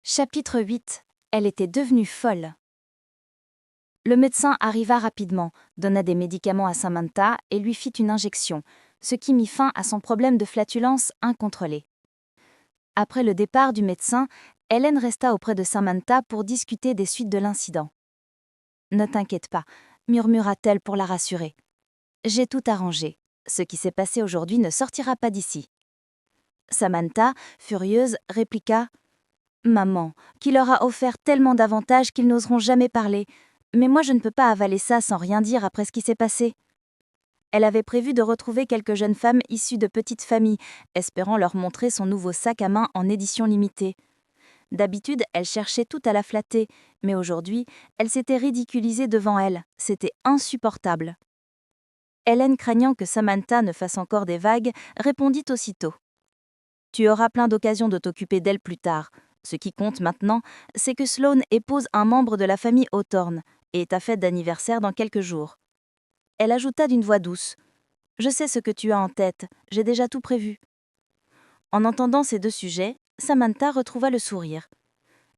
Chapitre 8. Elle était devenue folle. Le médecin arriva rapidement, donna des médicaments à Samantha et lui fit une injection, ce qui mit fin à son problème de flatulence incontrôlée. Après le départ du médecin, Hélène resta auprès de Samantha pour discuter des suites de l'incident. « Ne t'inquiète pas », murmura-t-elle pour la rassurer. « J'ai tout arrangé. Ce qui s'est passé aujourd'hui ne sortira pas d'ici. » Samantha, furieuse, répliqua « Maman, qui leur a offert tellement d'avantages qu'ils n'oseront jamais parler. Mais moi je ne peux pas avaler ça sans rien dire après ce qui s'est passé. » Elle avait prévu de retrouver quelques jeunes femmes issues de petites familles, espérant leur montrer son nouveau sac à main en édition limitée. D'habitude, elle cherchait tout à la flatter, mais aujourd'hui, elle s'était ridiculisée devant elle. C'était insupportable. Hélène, craignant que Samantha ne fasse encore des vagues, répondit aussitôt. « Tu auras plein d'occasions de t'occuper d'elle plus tard. Ce qui compte maintenant, c'est que Sloane épouse un membre de la famille Hawthorne et est à fête d'anniversaire dans quelques jours. » Elle ajouta d'une voix douce. « Je sais ce que tu as en tête, j'ai déjà tout prévu. » En entendant ces deux sujets, Samantha retrouva le sourire.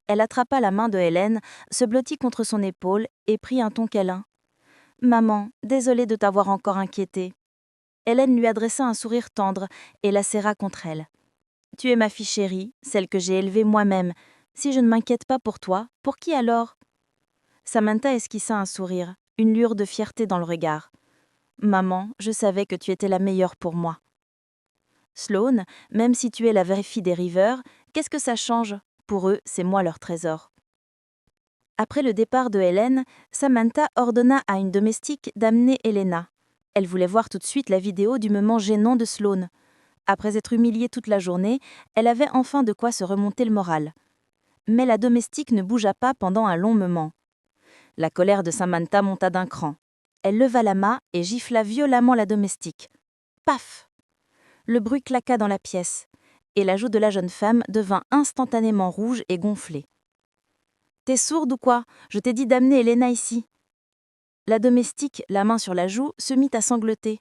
Elle attrapa la main de Hélène, se blottit contre son épaule et prit un ton câlin. « Maman, désolée de t'avoir encore inquiétée. » Hélène lui adressa un sourire tendre et la serra contre elle. « Tu es ma fille chérie, celle que j'ai élevée moi-même. Si je ne m'inquiète pas pour toi, pour qui alors ?» Samantha esquissa un sourire, une lueur de fierté dans le regard. « Maman, je savais que tu étais la meilleure pour moi. » « Sloane, même si tu es la vraie fille des Rivers, qu'est-ce que ça change? Pour eux, c'est moi leur trésor. » Après le départ de Hélène, Samantha ordonna à une domestique d'amener Elena. Elle voulait voir tout de suite la vidéo du moment gênant de Sloane. Après être humiliée toute la journée, elle avait enfin de quoi se remonter le moral. Mais la domestique ne bougea pas pendant un long moment. La colère de Samantha monta d'un cran. Elle leva la main et gifla violemment la domestique. Paf! Le bruit claqua dans la pièce, et la joue de la jeune femme devint instantanément rouge et gonflée. « T'es sourde ou quoi? Je t'ai dit d'amener Elena ici. » La domestique, la main sur la joue, se mit à sangloter.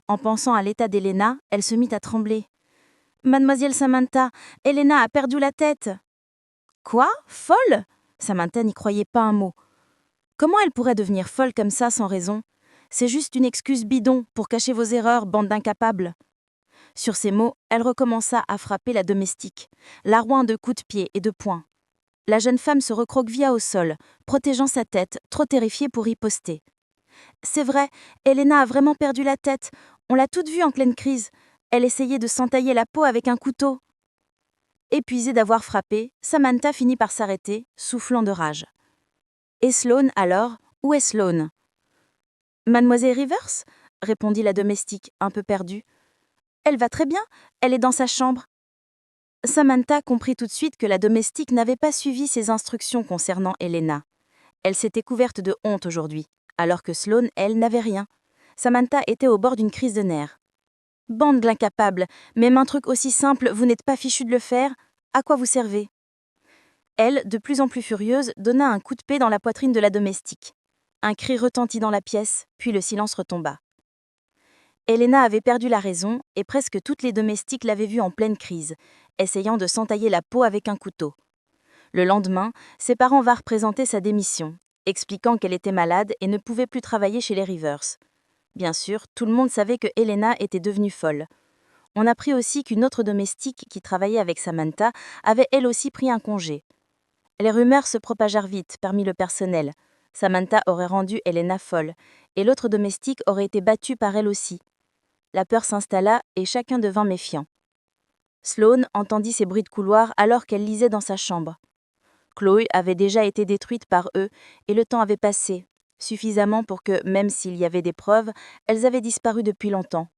En pensant à l'état d'Elena, elle se mit à trembler. « Mademoiselle Samantha, Elena a perdu la tête !»« Quoi? Folle ?» Samantha n'y croyait pas un mot. Comment elle pourrait devenir folle comme ça sans raison? C'est juste une excuse bidon pour cacher vos erreurs, bande d'incapables. Sur ces mots, elle recommença à frapper la domestique, la rouant de coups de pied et de poing. La jeune femme se recroquevilla au sol, protégeant sa tête, trop terrifiée pour riposter. « C'est vrai, Elena a vraiment perdu la tête. On l'a toute vue en pleine crise. Elle essayait de s'entailler la peau avec un couteau. » Épuisée d'avoir frappé, Samantha finit par s'arrêter, soufflant de rage. « Et Sloane alors? Où est Sloane ?»« Mademoiselle Rivers ?» répondit la domestique, un peu perdue. « Elle va très bien, elle est dans sa chambre. » Samantha comprit tout de suite que la domestique n'avait pas suivi ses instructions concernant Elena. Elle s'était couverte de honte aujourd'hui, alors que Sloane, elle, n'avait rien. Samantha était au bord d'une crise de nerfs. « Bande d'incapables, même un truc aussi simple, vous n'êtes pas fichu de le faire? À quoi vous servez ?» Elle, de plus en plus furieuse, donna un coup de pied dans la poitrine de la domestique. Un cri retentit dans la pièce, puis le silence retomba. Elena avait perdu la raison et presque toutes les domestiques l'avaient vue en pleine crise, essayant de s'entailler la peau avec un couteau. Le lendemain, ses parents vinrent présenter sa démission, expliquant qu'elle était malade et ne pouvait plus travailler chez les Rivers. Bien sûr, tout le monde savait que Elena était devenue folle. On apprit aussi qu'une autre domestique qui travaillait avec Samantha avait elle aussi pris un congé. Les rumeurs se propagèrent vite parmi le personnel. Samantha aurait rendu Elena folle, et l'autre domestique aurait été battue par elle aussi. La peur s'installa et chacun devint méfiant. Sloane entendit ces bruits de couloir alors qu'elle lisait dans sa chambre. Chloé avait déjà été détruite par eux et le temps avait passé, suffisamment pour que, même s'il y avait des preuves, elles avaient disparu depuis longtemps.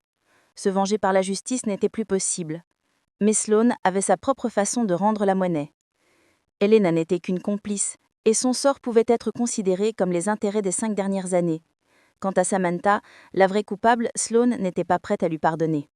Se venger par la justice n'était plus possible. Mais Sloane avait sa propre façon de rendre la monnaie. Elena n'était qu'une complice, et son sort pouvait être considéré comme les intérêts des 5 dernières années. Quant à Samantha, la vraie coupable, Sloane n'était pas prête à lui pardonner.